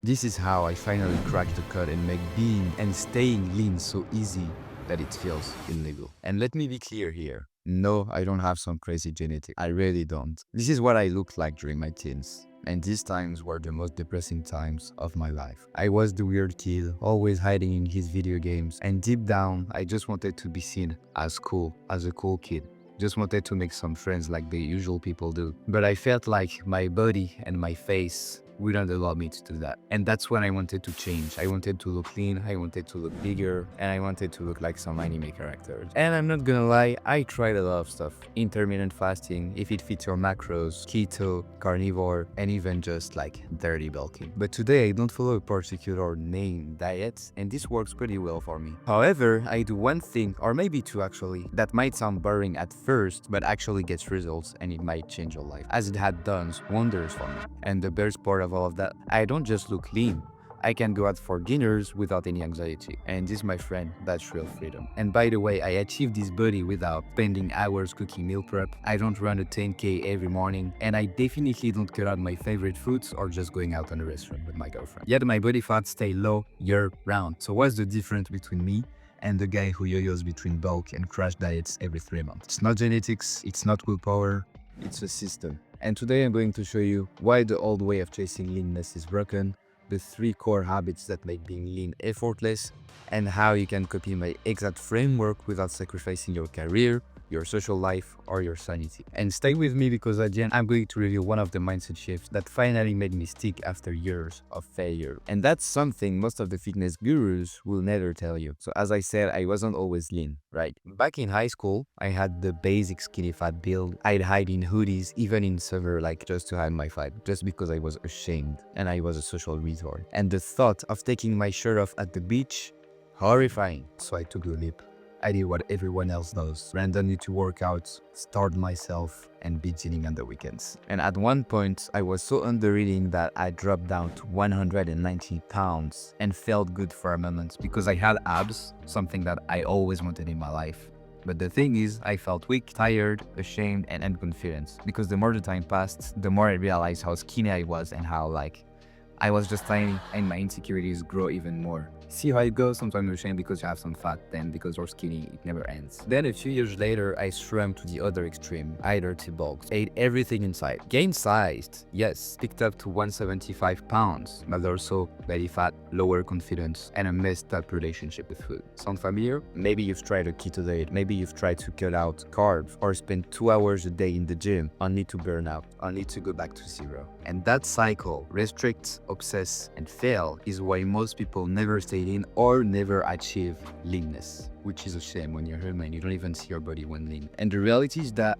This is how I finally cracked the code and make being and staying lean so easy that it feels illegal. And let me be clear here. No, I don't have some crazy genetic. I really don't. This is what I looked like during my teens. And these times were the most depressing times of my life. I was the weird kid, always hiding in his video games. And deep down, I just wanted to be seen as cool, as a cool kid. Just wanted to make some friends like the usual people do. But I felt like my body and my face wouldn't allow me to do that. And that's when I wanted to change. I wanted to look lean, I wanted to look bigger, and I wanted to look like some anime characters. And I'm not gonna lie, I tried a lot of stuff. Intermittent fasting, if it fits your macros, keto, carnivore, and even just like dirty bulking. But today I don't follow a particular name diet, and this works pretty well for me. However, I do one thing, or maybe two actually, that might sound boring at first, but actually gets results and it might change your life, as it had done wonders for me. And the best part of all of that, I don't just look lean. I can go out for dinners without any anxiety. And this, my friend, that's real freedom. And by the way, I achieved this body without spending hours cooking meal prep. I don't run a 10K every morning. And I definitely don't cut out my favorite foods or just going out on a restaurant with my girlfriend. Yet my body fat stay low year round. So what's the difference between me and the guy who yo-yos between bulk and crash diets every 3 months? It's not genetics, it's not willpower, it's a system. And today I'm going to show you why the old way of chasing leanness is broken, the 3 core habits that make being lean effortless, and how you can copy my exact framework without sacrificing your career, your social life, or your sanity. And stay with me because at the end, I'm going to reveal one of the mindset shifts that finally made me stick after years of failure. And that's something most of the fitness gurus will never tell you. So as I said, I wasn't always lean, right? Back in high school, I had the basic skinny fat build. I'd hide in hoodies, even in summer, like just to hide my fat, just because I was ashamed and I was a social retard. And the thought of taking my shirt off at the beach, horrifying. So I took the leap. I did what everyone else does, randomly to work out, starve myself, and be chilling on the weekends. And at one point, I was so under-eating that I dropped down to 190 pounds and felt good for a moment because I had abs, something that I always wanted in my life. But the thing is, I felt weak, tired, ashamed, and unconfident because the more the time passed, the more I realized how skinny I was and how I was just tiny and my insecurities grow even more. See how it goes? Sometimes you're ashamed because you have some fat, then because you're skinny, it never ends. Then a few years later, I shrunk to the other extreme. I dirty bulked, ate everything inside. Gained sized, yes, picked up to 175 pounds, but also belly fat, lower confidence, and a messed up relationship with food. Sound familiar? Maybe you've tried a keto diet, maybe you've tried to cut out carbs, or spend 2 hours a day in the gym, only to burn out, only to go back to zero. And that cycle, restrict, obsess, and fail, is why most people never stay lean or never achieve leanness, which is a shame. When you're human, you don't even see your body when lean. And the reality is that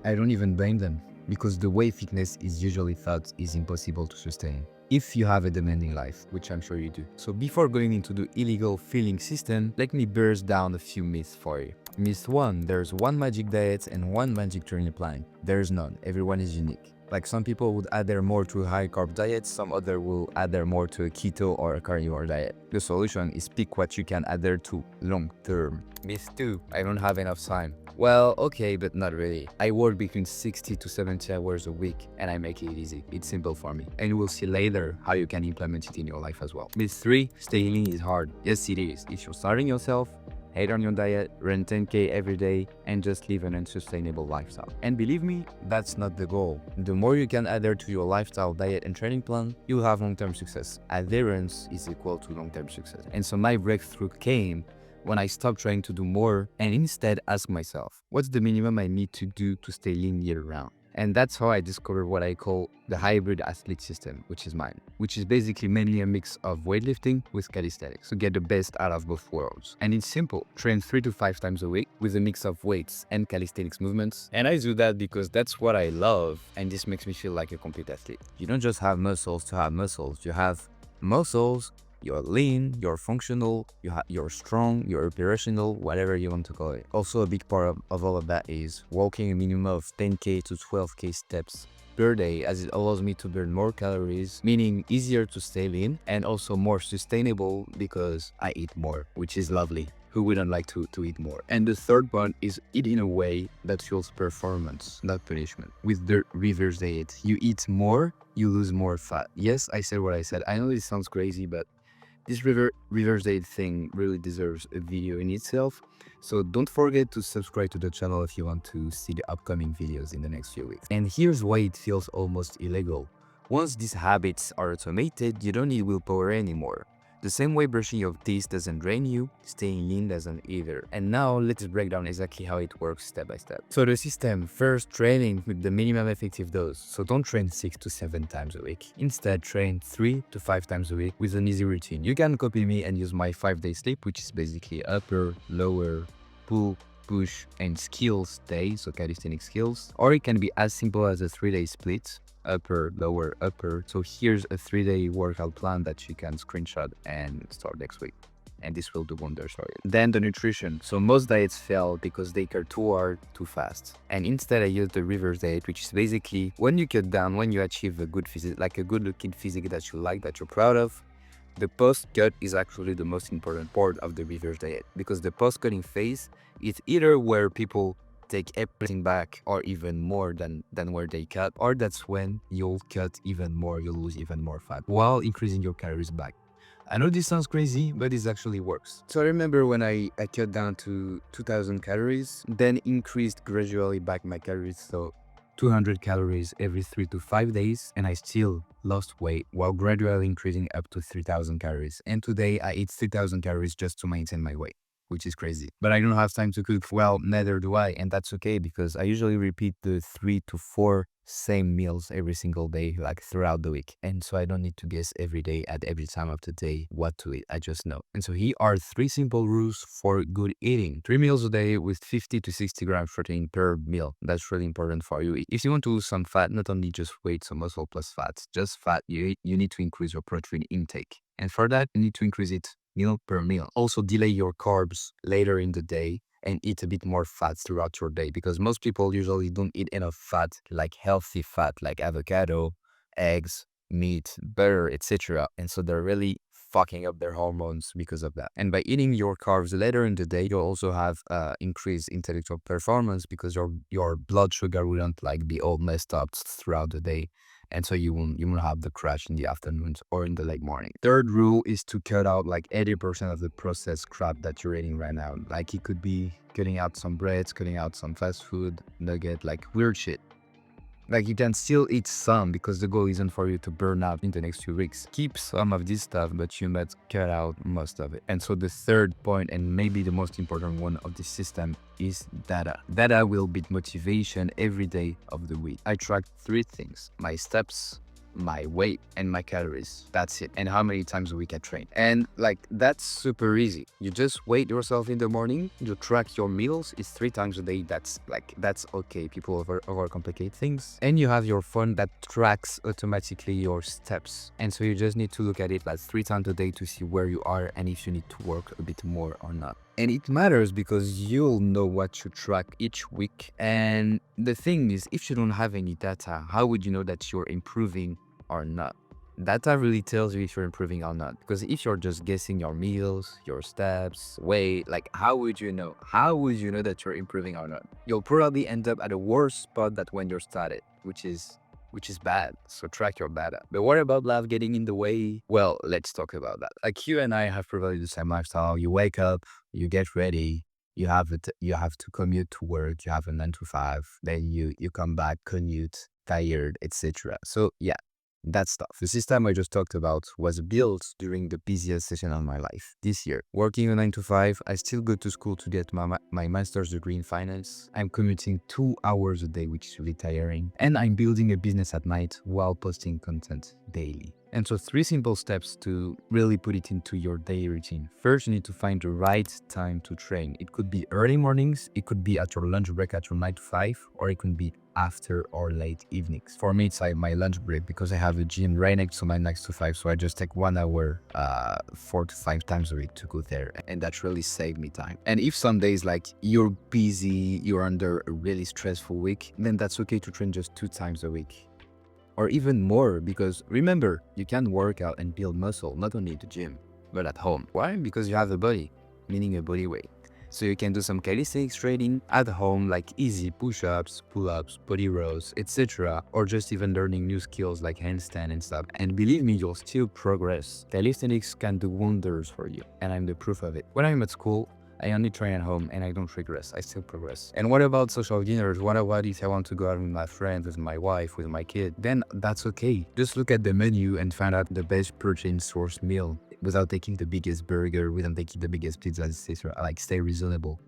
I don't even blame them, because the way fitness is usually thought is impossible to sustain if you have a demanding life, which I'm sure you do. So before going into the illegal feeling system, let me burst down a few myths for you. Myth 1, there's one magic diet and one magic training plan. There's none. Everyone is unique. Like some people would adhere more to a high carb diet, some other will adhere more to a keto or a carnivore diet. The solution is pick what you can adhere to long term. Myth 2, I don't have enough time. Well, okay, but not really. I work between 60 to 70 hours a week and I make it easy. It's simple for me. And we'll see later how you can implement it in your life as well. Myth 3, staying lean is hard. Yes, it is. If you're starting yourself, hate on your diet, run 10K every day, and just live an unsustainable lifestyle. And believe me, that's not the goal. The more you can adhere to your lifestyle, diet, and training plan, you'll have long-term success. Adherence is equal to long-term success. And so my breakthrough came when I stopped trying to do more and instead ask myself, what's the minimum I need to do to stay lean year-round? And that's how I discovered what I call the hybrid athlete system, which is mine, which is basically mainly a mix of weightlifting with calisthenics to get the best out of both worlds. And it's simple, train 3 to 5 times a week with a mix of weights and calisthenics movements. And I do that because that's what I love, and this makes me feel like a complete athlete. You don't just have muscles to have muscles, you have muscles. You're lean, you're functional, you're strong, you're operational, whatever you want to call it. Also, a big part of all of that is walking a minimum of 10K to 12K steps per day, as it allows me to burn more calories, meaning easier to stay lean, and also more sustainable because I eat more, which is lovely. Who wouldn't like to eat more? And the third one is eat in a way that fuels performance, not punishment. With the reverse diet, you eat more, you lose more fat. Yes, I said what I said. I know this sounds crazy, but this reverse date thing really deserves a video in itself. So don't forget to subscribe to the channel if you want to see the upcoming videos in the next few weeks. And here's why it feels almost illegal. Once these habits are automated, you don't need willpower anymore. The same way brushing your teeth doesn't drain you, staying lean doesn't either. And now let's break down exactly how it works step by step. So the system, first training with the minimum effective dose. So don't train 6 to 7 times a week. Instead train 3 to 5 times a week with an easy routine. You can copy me and use my 5-day sleep, which is basically upper, lower, pull, push, and skills day, so calisthenic skills. Or it can be as simple as a 3-day split. Upper, lower, upper. So here's a 3-day workout plan that you can screenshot and start next week. And this will do wonders for you. Then the nutrition. So most diets fail because they cut too hard, too fast. And instead I use the reverse diet, which is basically when you cut down, when you achieve a good physique, like a good looking physique that you like, that you're proud of, the post-cut is actually the most important part of the reverse diet, because the post-cutting phase is either where people take everything back or even more than where they cut, or that's when you'll cut even more, you'll lose even more fat while increasing your calories back. I know this sounds crazy, but it actually works. So I remember when I cut down to 2000 calories, then increased gradually back my calories, so 200 calories every 3 to 5 days, and I still lost weight while gradually increasing up to 3000 calories. And today I eat 3000 calories just to maintain my weight, which is crazy. But I don't have time to cook. Well, neither do I, and that's okay because I usually repeat the 3 to 4 same meals every single day, like throughout the week. And so I don't need to guess every day at every time of the day what to eat. I just know. And so here are 3 simple rules for good eating. 3 meals a day with 50 to 60 grams protein per meal. That's really important for you. If you want to lose some fat, not only just weight, so muscle plus fat, just fat, you need to increase your protein intake. And for that, you need to increase it meal per meal. Also delay your carbs later in the day and eat a bit more fat throughout your day, because most people usually don't eat enough fat, like healthy fat, like avocado, eggs, meat, butter, etc. And so they're really fucking up their hormones because of that. And by eating your carbs later in the day, you'll also have increased intellectual performance because your blood sugar wouldn't like be all messed up throughout the day. And so you won't have the crash in the afternoons or in the late morning. Third rule is to cut out like 80% of the processed crap that you're eating right now. Like it could be cutting out some breads, cutting out some fast food, nugget, like weird shit. Like you can still eat some because the goal isn't for you to burn out in the next few weeks. Keep some of this stuff, but you must cut out most of it. And so the third point, and maybe the most important one of this system, is data. Data will beat motivation every day of the week. I track 3 things: my steps, my weight, and my calories. That's it. And how many times a week I train. And like that's super easy. You just wake yourself in the morning, you track your meals. It's 3 times a day. That's okay. People overcomplicate things. And you have your phone that tracks automatically your steps. And so you just need to look at it like 3 times a day to see where you are and if you need to work a bit more or not. And it matters because you'll know what you track each week. And the thing is, if you don't have any data, how would you know that you're improving or not? Data really tells you if you're improving or not. Because if you're just guessing your meals, your steps, weight, like how would you know? How would you know that you're improving or not? You'll probably end up at a worse spot than when you started, which is bad. So track your data. But what about life getting in the way? Well, let's talk about that. Like you and I have probably the same lifestyle. You wake up, you get ready, you have to commute to work, you have a 9 to 5, then you come back, commute, tired, etc. So yeah, that stuff. The system I just talked about was built during the busiest session of my life this year. Working a 9 to 5, I still go to school to get my master's degree in finance. I'm commuting 2 hours a day, which is really tiring. And I'm building a business at night while posting content daily. And so 3 simple steps to really put it into your daily routine. First, you need to find the right time to train. It could be early mornings, it could be at your lunch break at your 9 to 5, or it could be after or late evenings. For me, it's like my lunch break because I have a gym right next to my 9 to 5. So I just take 1 hour 4 to 5 times a week to go there. And that really saved me time. And if some days like you're busy, you're under a really stressful week, then that's okay to train just 2 times a week. or even more, because remember, you can work out and build muscle not only at the gym, but at home. Why? Because you have a body, meaning a body weight. So you can do some calisthenics training at home, like easy push-ups, pull-ups, body rows, etc. Or just even learning new skills like handstand and stuff. And believe me, you'll still progress. Calisthenics can do wonders for you, and I'm the proof of it. When I'm at school, I only train at home and I don't regress, I still progress. And what about social dinners? What about if I want to go out with my friends, with my wife, with my kid? Then that's okay. Just look at the menu and find out the best protein source meal without taking the biggest burger, without taking the biggest pizza, etc. Like, stay reasonable.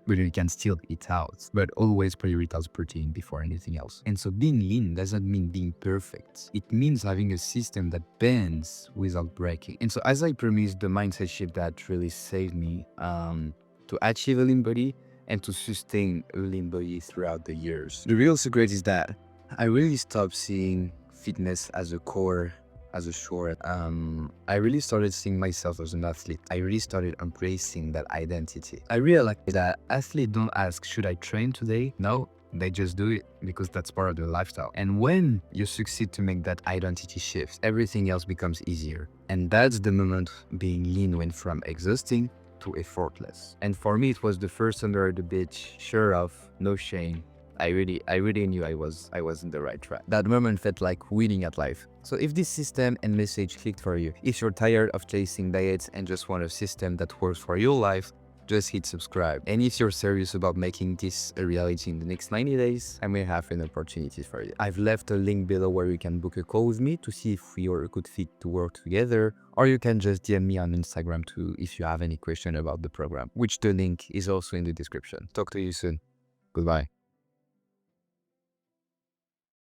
But you can still eat out, but always prioritize protein before anything else. And so being lean doesn't mean being perfect. It means having a system that bends without breaking. And so as I promised, the mindset shift that really saved me to achieve a lean body and to sustain a lean body throughout the years. The real secret is that I really stopped seeing fitness as a core, as a short. I really started seeing myself as an athlete. I really started embracing that identity. I realized that athletes don't ask, should I train today? No, they just do it because that's part of their lifestyle. And when you succeed to make that identity shift, everything else becomes easier. And that's the moment being lean went from exhausting to effortless. And for me, it was the first under the beach, sure of, no shame. I really knew I was in the right track. That moment felt like winning at life. So if this system and message clicked for you, if you're tired of chasing diets and just want a system that works for your life, just hit subscribe. And if you're serious about making this a reality in the next 90 days, I may have an opportunity for you. I've left a link below where you can book a call with me to see if we are a good fit to work together, or you can just DM me on Instagram too if you have any question about the program, which the link is also in the description. Talk to you soon. Goodbye.